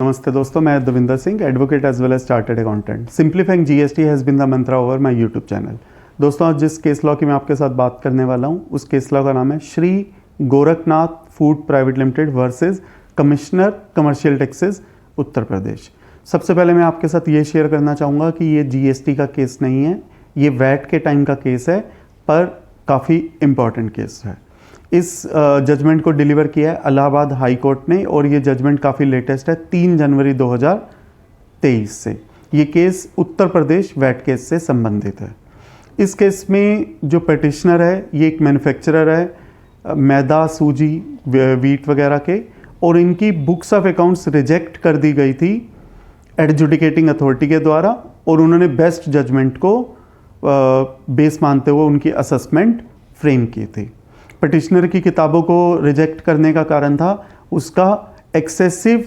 Namaste दोस्तों, मैं Davinder Singh, advocate as well as chartered accountant. Simplifying GST has been the mantra over my YouTube channel. दोस्तों, आज जिस case law की मैं आपके साथ बात करने वाला हूँ उस केस लॉ का नाम है Shri Gorakhnath food private limited versus commissioner commercial taxes Uttar Pradesh. सबसे पहले मैं आपके साथ ये शेयर करना चाहूँगा कि ये जीएसटी का केस नहीं है, ये वैट के टाइम का केस है, पर काफ़ी इम्पॉर्टेंट केस है। इस जजमेंट को डिलीवर किया है इलाहाबाद हाई कोर्ट ने और ये जजमेंट काफ़ी लेटेस्ट है, 3 जनवरी 2023 से। ये case Uttar Pradesh VAT case से संबंधित है। इस केस में जो पिटिशनर है ये एक मैन्युफैक्चरर है मैदा, सूजी, वीट वगैरह के, और इनकी बुक्स ऑफ अकाउंट्स रिजेक्ट कर दी गई थी एडजुडिकेटिंग अथॉरिटी के द्वारा, और उन्होंने बेस्ट जजमेंट को बेस मानते हुए उनकी असेसमेंट फ्रेम की थी। पिटिशनर की किताबों को रिजेक्ट करने का कारण था उसका excessive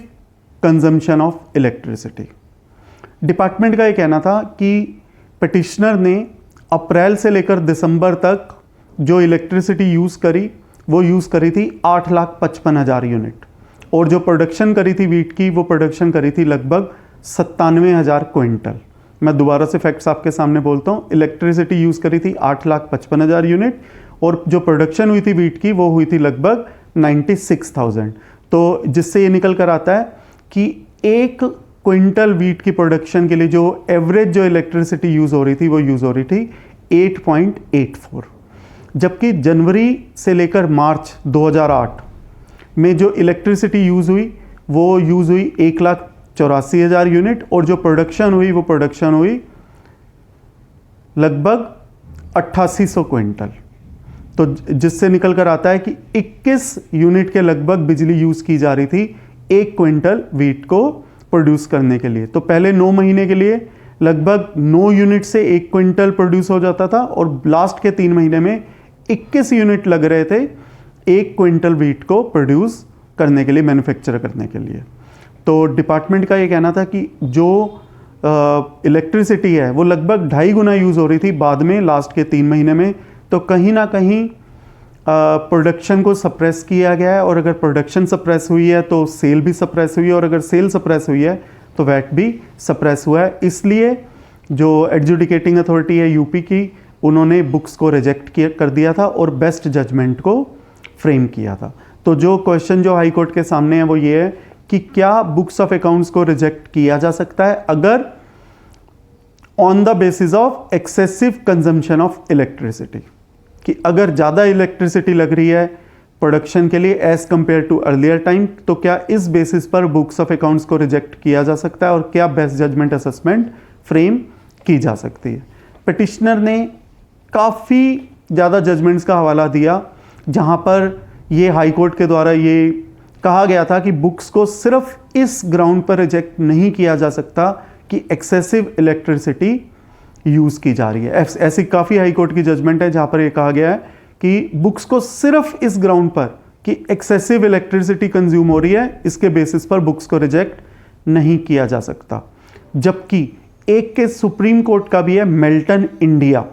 consumption of electricity. Department का ये कहना था कि पिटिशनर ने अप्रैल से लेकर दिसंबर तक जो इलेक्ट्रिसिटी यूज़ करी वो यूज़ करी थी 8,55,000 यूनिट, और जो प्रोडक्शन करी थी वीट की वो प्रोडक्शन करी थी लगभग 97,000 क्विंटल। मैं दोबारा से फैक्ट्स आपके सामने बोलता हूँ। इलेक्ट्रिसिटी यूज़ करी थी 8,55,000 यूनिट और जो प्रोडक्शन हुई थी वीट की वो हुई थी लगभग 96,000। तो जिससे ये निकल कर आता है कि 1 क्विंटल वीट की प्रोडक्शन के लिए जो एवरेज जो इलेक्ट्रिसिटी यूज़ हो रही थी वो यूज़ हो रही थी 8.84, जबकि जनवरी से लेकर मार्च 2008 में जो इलेक्ट्रिसिटी यूज़ हुई वो यूज़ हुई 1,84,000 यूनिट, और जो प्रोडक्शन हुई वो प्रोडक्शन हुई लगभग 8,800 क्विंटल। तो जिससे निकल कर आता है कि 21 यूनिट के लगभग बिजली यूज़ की जा रही थी 1 क्विंटल वीट को प्रोड्यूस करने के लिए। तो पहले 9 महीने के लिए लगभग 9 यूनिट से 1 क्विंटल प्रोड्यूस हो जाता था, और लास्ट के 3 महीने में 21 यूनिट लग रहे थे 1 क्विंटल वीट को प्रोड्यूस करने के लिए, मैन्युफैक्चर करने के लिए। तो डिपार्टमेंट का ये कहना था कि जो इलेक्ट्रिसिटी है वो लगभग 2.5 गुना यूज़ हो रही थी बाद में लास्ट के 3 महीने में। तो कहीं ना कहीं प्रोडक्शन को सप्रेस किया गया है, और अगर प्रोडक्शन सप्रेस हुई है तो सेल भी सप्रेस हुई है, और अगर सेल सप्रेस हुई है तो वैट भी सप्रेस हुआ है। इसलिए जो एडजुडिकेटिंग अथॉरिटी है यूपी की, उन्होंने बुक्स को रिजेक्ट कर दिया था और बेस्ट जजमेंट को फ्रेम किया था। तो जो क्वेश्चन जो हाई कोर्ट के सामने है वो ये है कि क्या बुक्स ऑफ अकाउंट्स को रिजेक्ट किया जा सकता है अगर on the basis of excessive consumption of electricity, कि अगर ज़्यादा इलेक्ट्रिसिटी लग रही है प्रोडक्शन के लिए as compare to earlier time, तो क्या इस बेसिस पर बुक्स ऑफ अकाउंट्स को रिजेक्ट किया जा सकता है और क्या बेस्ट जजमेंट असेसमेंट फ्रेम की जा सकती है। पिटिशनर ने काफ़ी ज़्यादा जजमेंट्स का हवाला दिया जहाँ पर ये हाई कोर्ट के द्वारा ये कहा गया था कि बुक्स को सिर्फ इस ग्राउंड पर रिजेक्ट नहीं किया जा सकता कि एक्सेसिव इलेक्ट्रिसिटी यूज़ की जा रही है। ऐसी काफ़ी हाई कोर्ट की जजमेंट है जहाँ पर यह कहा गया है कि बुक्स को सिर्फ इस ग्राउंड पर कि एक्सेसिव इलेक्ट्रिसिटी कंज्यूम हो रही है, इसके बेसिस पर बुक्स को रिजेक्ट नहीं किया जा सकता। जबकि एक केस सुप्रीम कोर्ट का भी है मेल्टन इंडिया,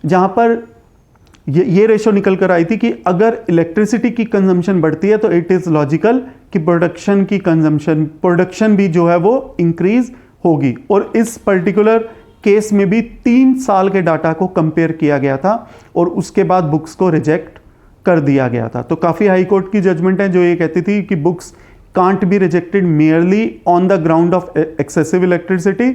जहाँ पर ये रेशो निकल कर आई थी कि अगर इलेक्ट्रिसिटी की कंजम्पशन बढ़ती है तो इट इज़ लॉजिकल कि प्रोडक्शन भी जो है वो इंक्रीज होगी। और इस पर्टिकुलर केस में भी 3 साल के डाटा को कंपेयर किया गया था और उसके बाद बुक्स को रिजेक्ट कर दिया गया था। तो काफ़ी हाई कोर्ट की जजमेंट है जो ये कहती थी कि books can't be rejected merely on the ground of excessive electricity,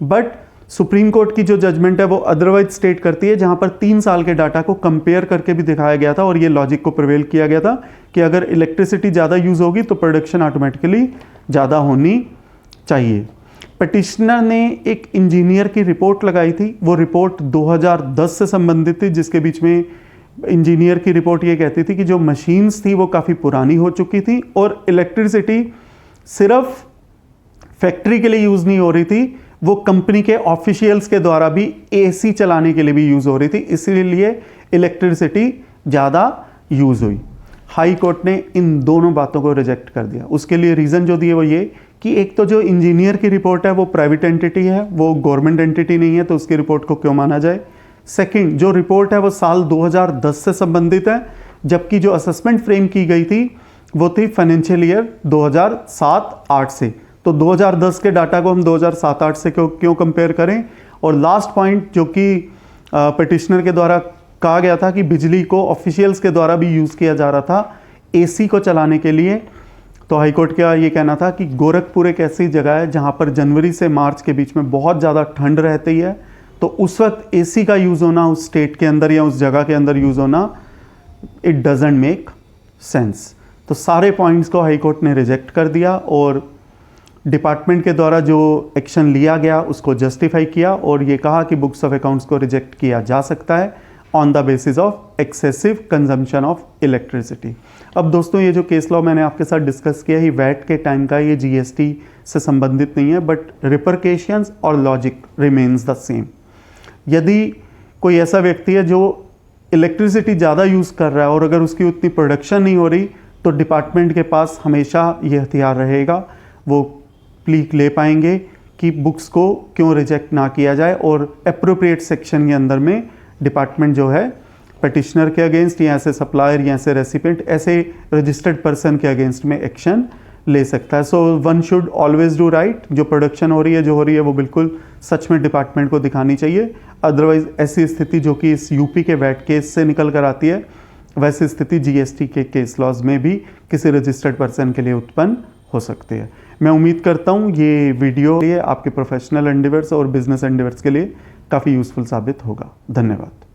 but supreme court की जो जजमेंट है वो अदरवाइज स्टेट करती है, जहां पर 3 साल के डाटा को कंपेयर करके भी दिखाया गया था और ये लॉजिक को प्रिवेल किया गया था कि अगर इलेक्ट्रिसिटी ज़्यादा यूज़ होगी तो प्रोडक्शन ऑटोमेटिकली ज़्यादा होनी चाहिए। पिटिशनर ने एक इंजीनियर की रिपोर्ट लगाई थी, वो रिपोर्ट 2010 से संबंधित थी, जिसके बीच में इंजीनियर की रिपोर्ट ये कहती थी कि जो मशीन्स थी वो काफ़ी पुरानी हो चुकी थी और इलेक्ट्रिसिटी सिर्फ फैक्ट्री के लिए यूज़ नहीं हो रही थी, वो कंपनी के ऑफिशियल्स के द्वारा भी एसी चलाने के लिए भी यूज़ हो रही थी, इसीलिए इलेक्ट्रिसिटी ज़्यादा यूज़ हुई। हाई कोर्ट ने इन दोनों बातों को रिजेक्ट कर दिया। उसके लिए रीज़न जो दिए वो ये कि एक तो जो इंजीनियर की रिपोर्ट है वो प्राइवेट एंटिटी है, वो गवर्नमेंट एंटिटी नहीं है, तो उसकी रिपोर्ट को क्यों माना जाए। सेकंड, जो रिपोर्ट है वो साल 2010 से संबंधित है, जबकि जो असेसमेंट फ्रेम की गई थी वो थी फाइनेंशियल ईयर 2007-8 से। तो 2010 के डाटा को हम 2007-8 से क्यों कंपेयर करें। और लास्ट पॉइंट जो कि पिटिशनर के द्वारा कहा गया था कि बिजली को ऑफिशियल्स के द्वारा भी यूज़ किया जा रहा था एसी को चलाने के लिए। तो हाईकोर्ट का ये कहना था कि गोरखपुर एक ऐसी जगह है जहाँ पर जनवरी से मार्च के बीच में बहुत ज़्यादा ठंड रहती है, तो उस वक्त एसी का यूज़ होना उस स्टेट के अंदर या उस जगह के अंदर यूज़ होना, इट डजेंट मेक सेंस। तो सारे पॉइंट्स को हाईकोर्ट ने रिजेक्ट कर दिया और डिपार्टमेंट के द्वारा जो एक्शन लिया गया उसको जस्टिफाई किया और ये कहा कि बुक्स ऑफ अकाउंट्स को रिजेक्ट किया जा सकता है on the basis of excessive consumption of electricity. अब दोस्तों ये जो केस लॉ मैंने आपके साथ डिस्कस किया है वैट के टाइम का, ये जीएसटी से संबंधित नहीं है, बट रिपरकेशंस और लॉजिक रिमेन्स द सेम। यदि कोई ऐसा व्यक्ति है जो इलेक्ट्रिसिटी ज़्यादा यूज़ कर रहा है और अगर उसकी उतनी प्रोडक्शन नहीं हो रही, तो डिपार्टमेंट के पास हमेशा ये हथियार रहेगा, वो प्लीक ले पाएंगे कि बुक्स को क्यों रिजेक्ट ना किया जाए और एप्रोप्रिएट सेक्शन के अंदर में डिपार्टमेंट जो है पिटिशनर के अगेंस्ट या ऐसे सप्लायर या ऐसे रेसिपेंट, ऐसे रजिस्टर्ड पर्सन के अगेंस्ट में एक्शन ले सकता है। So one should always do right. जो प्रोडक्शन हो रही है, जो हो रही है, वो बिल्कुल सच में डिपार्टमेंट को दिखानी चाहिए। अदरवाइज ऐसी स्थिति जो कि इस यूपी के वैट केस से निकल कर आती है, वैसी स्थिति जीएसटी के केस लॉज में भी किसी रजिस्टर्ड पर्सन के लिए उत्पन्न हो सकती है। मैं उम्मीद करता हूँ ये वीडियो आपके प्रोफेशनल एंडेवर्स और बिजनेस एंडेवर्स के लिए काफ़ी यूज़फुल साबित होगा। धन्यवाद।